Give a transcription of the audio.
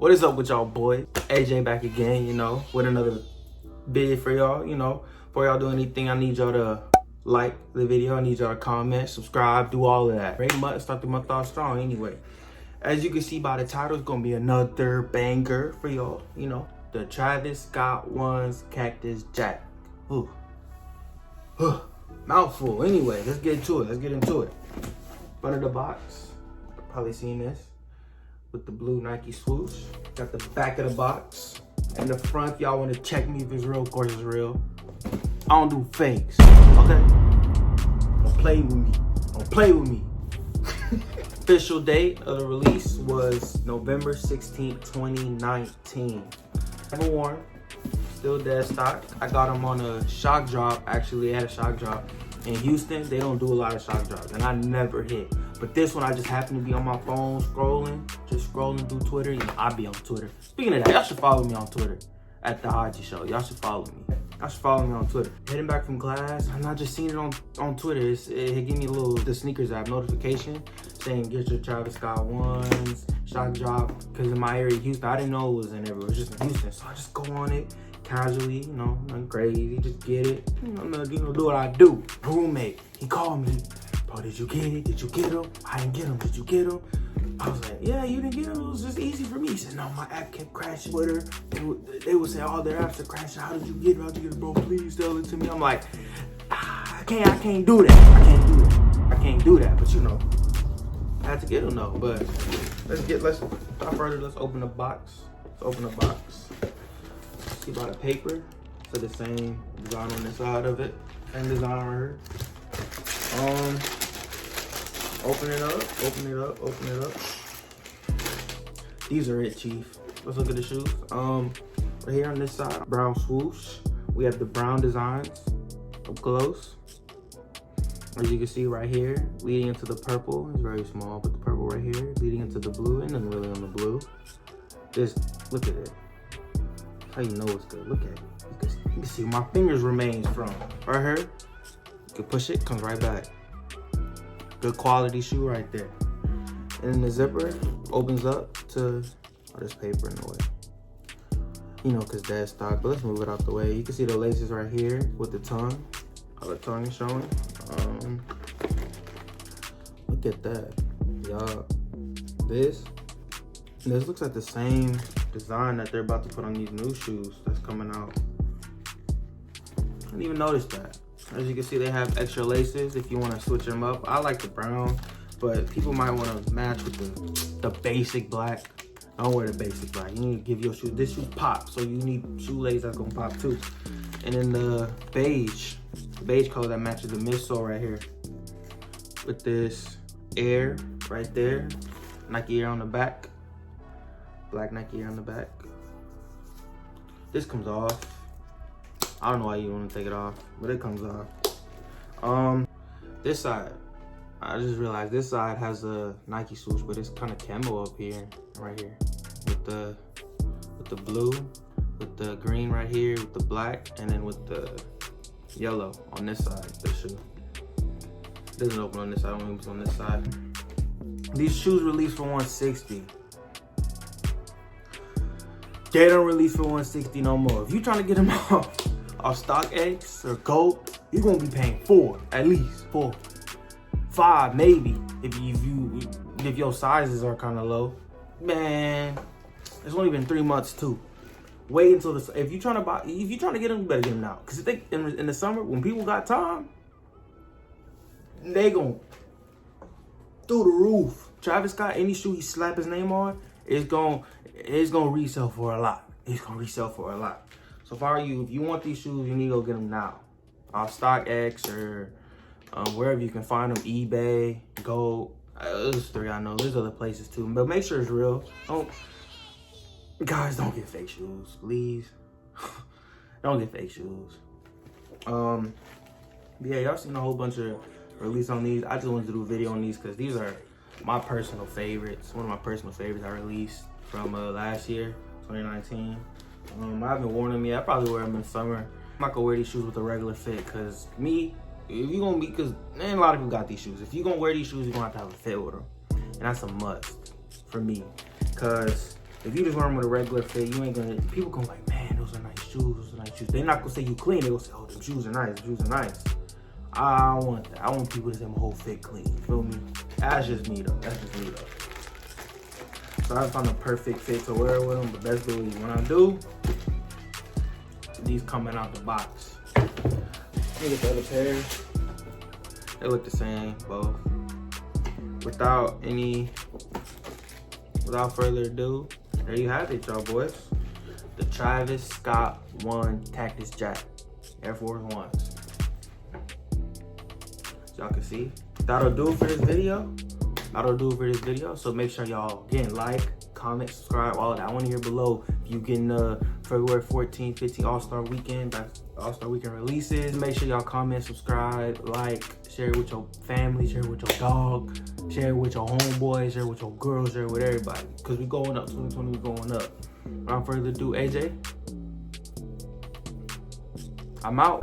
What is up with y'all boys? AJ back again, you know, with another video for y'all, you know. Before y'all do anything, I need y'all to like the video. I need y'all to comment, subscribe, do all of that. Great month, start the month off strong anyway. As you can see by the title, it's gonna be another banger for y'all, you know. The Travis Scott one's Cactus Jack. Ooh. Mouthful. Anyway, let's get into it. Let's get into it. Front of the box, probably seen this, with the blue Nike swoosh. Got the back of the box. And the front, y'all want to check me if it's real. Of course it's real. I don't do fakes, okay? Don't play with me. Don't play with me. Official date of the release was November 16th, 2019. Never worn, still dead stock. I got them on a shock drop. Actually, I had a shock drop. In Houston, they don't do a lot of shock drops, and I never hit. But this one, I just happened to be on my phone just scrolling through Twitter. You know, I be on Twitter. Speaking of that, y'all should follow me on Twitter at The Haji Show. Y'all should follow me. Y'all should follow me on Twitter. Heading back from class, and I just seen it on Twitter. It gave me a little, the Snkrs app notification saying get your Travis Scott ones, shock drop. Because in my area, Houston, I didn't know it was in everywhere. It was just in Houston. So I just go on it casually, you know, nothing crazy, just get it. You know, do what I do. Roommate, he called me. Bro, did you get it? Did you get him? I didn't get him. Did you get him? I was like, yeah, you didn't get him. It was just easy for me. He said, no, my app kept crashing. Twitter, they would say all their apps are crashing. How did you get it? How'd you get it, bro? Please tell it to me. I'm like, I can't do that. I can't do that. But you know, I had to get him though. But without further, let's open the box. Let's open the box. See by the paper. So the same design on this side of it. Same design on her. Open it up. These are it, chief. Let's look at the shoes. Right here on this side, brown swoosh. We have the brown designs up close. As you can see right here, leading into the purple. It's very small, but the purple right here, leading into the blue, and then really on the blue. Just look at it. How you know it's good? Look at it. You can see my fingers remains from right here. You can push it, comes right back. Good quality shoe right there. And then the zipper opens up to, there's paper in the way. You know, cause that's stock, but let's move it out the way. You can see the laces right here with the tongue. How the tongue is showing. Look at that, y'all. This looks like the same design that they're about to put on these new shoes that's coming out. I didn't even notice that. As you can see, they have extra laces if you want to switch them up. I like the brown, but people might want to match with the basic black. Don't wear the basic black. You need to give your shoe, this shoe pop, so you need shoelace that's gonna pop too. And then the beige color that matches the midsole right here. With this Air right there, Nike Air on the back. Black Nike Air on the back. This comes off. I don't know why you want to take it off, but it comes off. This side, I just realized this side has a Nike swoosh, but it's kind of camo up here, right here, with the blue, with the green right here, with the black, and then with the yellow on this side. This shoe doesn't open on this side, only opens on this side. These shoes released for $160. They don't release for $160 no more. If you trying to get them off StockX or Goat, you're gonna be paying $4, at least $4, $5 maybe. If your sizes are kind of low, man. It's only been 3 months too. Wait until if you're trying to get them, you better get them now. Cause I think in the summer when people got time, they gon' through the roof. Travis Scott, any shoe he slap his name on, it's gonna resell for a lot. It's gonna resell for a lot. So if I were you, if you want these shoes, you need to go get them now. Off StockX or wherever you can find them, eBay, Go. Those 3 I know. There's other places too, but make sure it's real. Guys, don't get fake shoes, please. Don't get fake shoes. Yeah, y'all seen a whole bunch of release on these. I just wanted to do a video on these because these are my personal favorites. One of my personal favorites I released from last year, 2019. I haven't worn them yet. I probably wear them in summer. I'm not gonna wear these shoes with a regular fit because because a lot of people got these shoes. If you're gonna wear these shoes, you're gonna have to have a fit with them. And that's a must for me. Cause If you just run with a regular fit, you ain't gonna, people gonna like, man, those are nice shoes, those are nice shoes. They're not gonna say you clean, they gonna say, oh, them shoes are nice, them shoes are nice. I don't want that. I want people to say my whole fit clean, you feel me? That's just me though, that's just me though. So I found the perfect fit to wear with them, but best believe when I do, these coming out the box. Let me get the other pair. They look the same, both. Without further ado, there you have it, y'all boys. The Travis Scott 1 Cactus Jack Air Force Ones. Y'all can see. That'll do it for this video. So make sure y'all again like, comment, subscribe, all of that. I want to hear below if you getting February 14, 15 All-Star Weekend. That's All-Star Weekend releases. Make sure y'all comment, subscribe, like, share it with your family, share it with your dog, share it with your homeboys, share it with your girls, share it with everybody. Because we going up, 2020 we going up. Without further ado, AJ, I'm out.